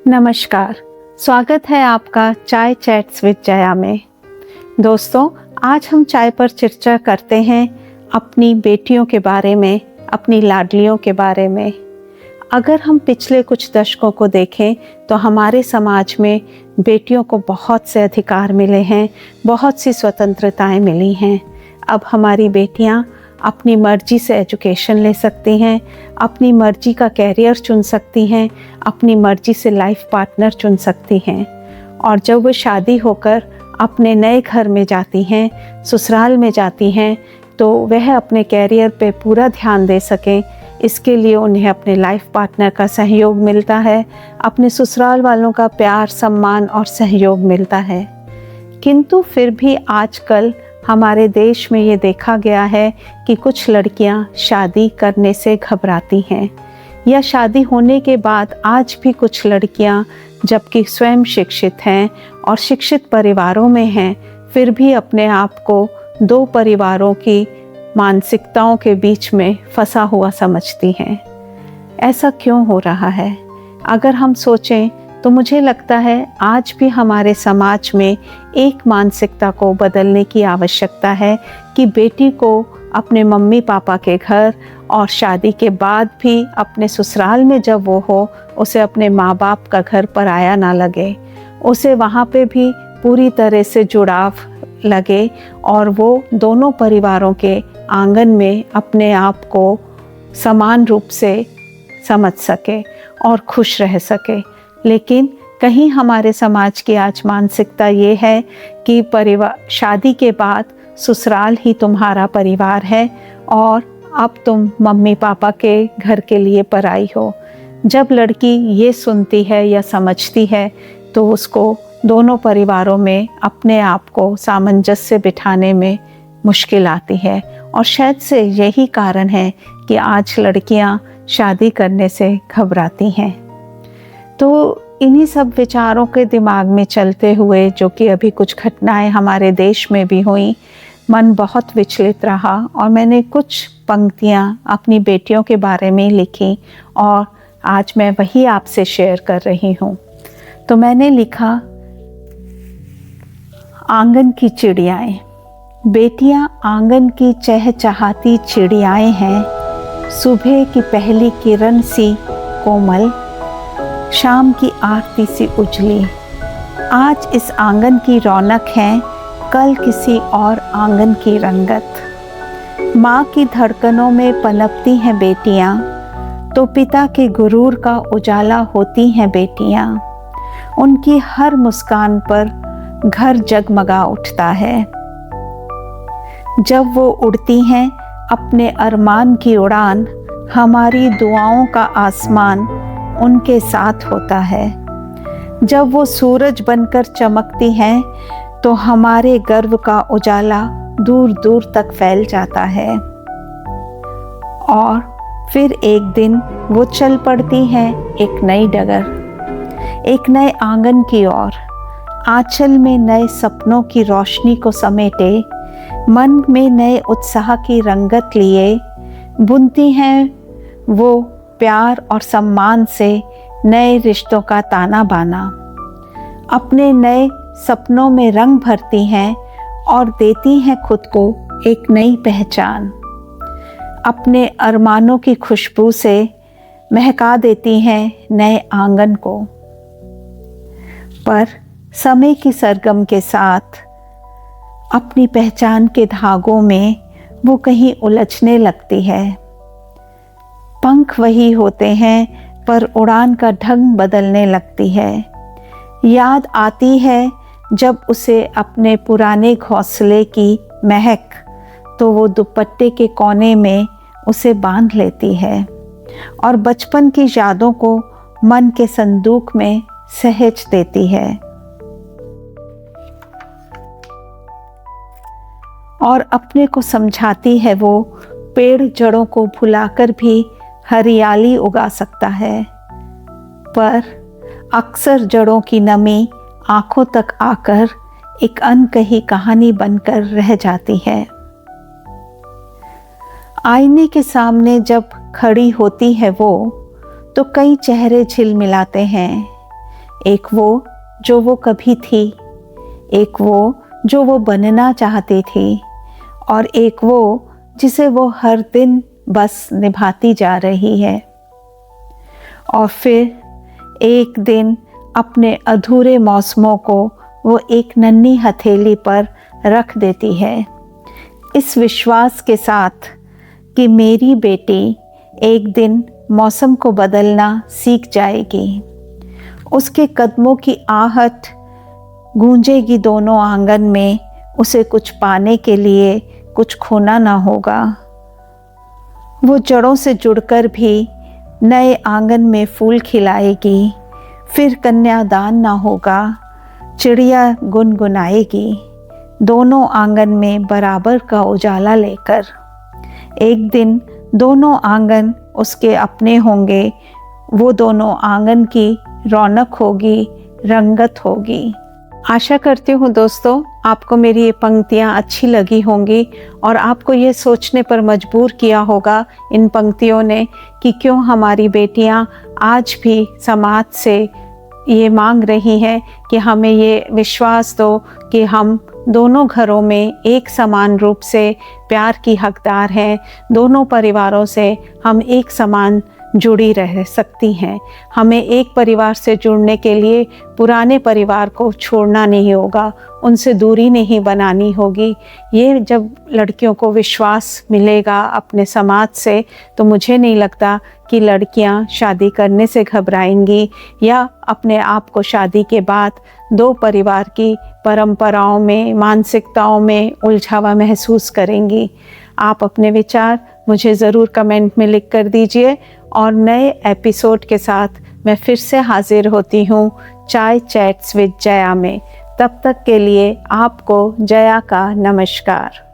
नमस्कार, स्वागत है आपका चाय चैट्स विद जया में। दोस्तों, आज हम चाय पर चर्चा करते हैं अपनी बेटियों के बारे में, अपनी लाडलियों के बारे में। अगर हम पिछले कुछ दशकों को देखें तो हमारे समाज में बेटियों को बहुत से अधिकार मिले हैं, बहुत सी स्वतंत्रताएं मिली हैं। अब हमारी बेटियां अपनी मर्जी से एजुकेशन ले सकती हैं, अपनी मर्जी का कैरियर चुन सकती हैं, अपनी मर्जी से लाइफ पार्टनर चुन सकती हैं। और जब वो शादी होकर अपने नए घर में जाती हैं, ससुराल में जाती हैं, तो वह अपने कैरियर पे पूरा ध्यान दे सकें, इसके लिए उन्हें अपने लाइफ पार्टनर का सहयोग मिलता है, अपने ससुराल वालों का प्यार, सम्मान और सहयोग मिलता है। किंतु फिर भी आजकल हमारे देश में ये देखा गया है कि कुछ लड़कियां शादी करने से घबराती हैं, या शादी होने के बाद आज भी कुछ लड़कियां जबकि स्वयं शिक्षित हैं और शिक्षित परिवारों में हैं, फिर भी अपने आप को दो परिवारों की मानसिकताओं के बीच में फंसा हुआ समझती हैं। ऐसा क्यों हो रहा है? अगर हम सोचें तो मुझे लगता है आज भी हमारे समाज में एक मानसिकता को बदलने की आवश्यकता है कि बेटी को अपने मम्मी पापा के घर और शादी के बाद भी अपने ससुराल में जब वो हो, उसे अपने माँ बाप का घर पराया ना लगे, उसे वहाँ पे भी पूरी तरह से जुड़ाव लगे और वो दोनों परिवारों के आंगन में अपने आप को समान रूप से समझ सके और खुश रह सके। लेकिन कहीं हमारे समाज की आज मानसिकता ये है कि शादी के बाद ससुराल ही तुम्हारा परिवार है और अब तुम मम्मी पापा के घर के लिए पराई हो। जब लड़की ये सुनती है या समझती है तो उसको दोनों परिवारों में अपने आप को सामंजस्य बिठाने में मुश्किल आती है, और शायद से यही कारण है कि आज लड़कियां शादी करने से घबराती हैं। तो इन्हीं सब विचारों के दिमाग में चलते हुए, जो कि अभी कुछ घटनाएं हमारे देश में भी हुई, मन बहुत विचलित रहा और मैंने कुछ पंक्तियां अपनी बेटियों के बारे में लिखी और आज मैं वही आपसे शेयर कर रही हूँ। तो मैंने लिखा, आंगन की चिड़ियाएं। बेटियां आंगन की चहचहाती चिड़ियाएं हैं, सुबह की पहली किरण सी कोमल, शाम की आरती सी उजली। आज इस आंगन की रौनक है, कल किसी और आंगन की रंगत। माँ की धड़कनों में पनपती हैं बेटियाँ, तो पिता के गुरूर का उजाला होती हैं बेटियाँ। उनकी हर मुस्कान पर घर जगमगा उठता है। जब वो उड़ती हैं अपने अरमान की उड़ान, हमारी दुआओं का आसमान उनके साथ होता है। जब वो सूरज बनकर चमकती हैं तो हमारे गर्व का उजाला दूर दूर तक फैल जाता है। और फिर एक दिन वो चल पड़ती हैं एक नई डगर, एक नए आंगन की ओर, आंचल में नए सपनों की रोशनी को समेटे, मन में नए उत्साह की रंगत लिए, बुनती हैं वो प्यार और सम्मान से नए रिश्तों का ताना बाना। अपने नए सपनों में रंग भरती हैं और देती हैं खुद को एक नई पहचान। अपने अरमानों की खुशबू से महका देती हैं नए आंगन को। पर समय की सरगम के साथ अपनी पहचान के धागों में वो कहीं उलझने लगती है। पंख वही होते हैं पर उड़ान का ढंग बदलने लगती है। याद आती है जब उसे अपने पुराने घोंसले की महक, तो वो दुपट्टे के कोने में उसे बांध लेती है और बचपन की यादों को मन के संदूक में सहेज देती है। और अपने को समझाती है वो पेड़ जड़ों को भुलाकर भी हरियाली उगा सकता है, पर अक्सर जड़ों की नमी आंखों तक आकर एक अनकही कहानी बनकर रह जाती है। आईने के सामने जब खड़ी होती है वो, तो कई चेहरे झिलमिलाते हैं। एक वो जो वो कभी थी, एक वो जो वो बनना चाहती थी, और एक वो जिसे वो हर दिन बस निभाती जा रही है। और फिर एक दिन अपने अधूरे मौसमों को वो एक नन्ही हथेली पर रख देती है, इस विश्वास के साथ कि मेरी बेटी एक दिन मौसम को बदलना सीख जाएगी। उसके कदमों की आहट गूंजेगी दोनों आंगन में, उसे कुछ पाने के लिए कुछ खोना ना होगा। वो जड़ों से जुड़कर भी नए आंगन में फूल खिलाएगी, फिर कन्यादान ना होगा, चिड़िया गुनगुनाएगी, दोनों आंगन में बराबर का उजाला लेकर। एक दिन दोनों आंगन उसके अपने होंगे, वो दोनों आंगन की रौनक होगी, रंगत होगी। आशा करती हूँ दोस्तों आपको मेरी ये पंक्तियाँ अच्छी लगी होंगी और आपको ये सोचने पर मजबूर किया होगा इन पंक्तियों ने कि क्यों हमारी बेटियाँ आज भी समाज से ये मांग रही हैं कि हमें ये विश्वास दो कि हम दोनों घरों में एक समान रूप से प्यार की हकदार हैं, दोनों परिवारों से हम एक समान जुड़ी रह सकती हैं। हमें एक परिवार से जुड़ने के लिए पुराने परिवार को छोड़ना नहीं होगा, उनसे दूरी नहीं बनानी होगी। ये जब लड़कियों को विश्वास मिलेगा अपने समाज से, तो मुझे नहीं लगता कि लड़कियां शादी करने से घबराएंगी या अपने आप को शादी के बाद दो परिवार की परंपराओं में, मानसिकताओं में उलझा हुआ महसूस करेंगी। आप अपने विचार मुझे ज़रूर कमेंट में लिख कर दीजिए और नए एपिसोड के साथ मैं फिर से हाजिर होती हूँ चाय चैट्स विद जया में। तब तक के लिए आपको जया का नमस्कार।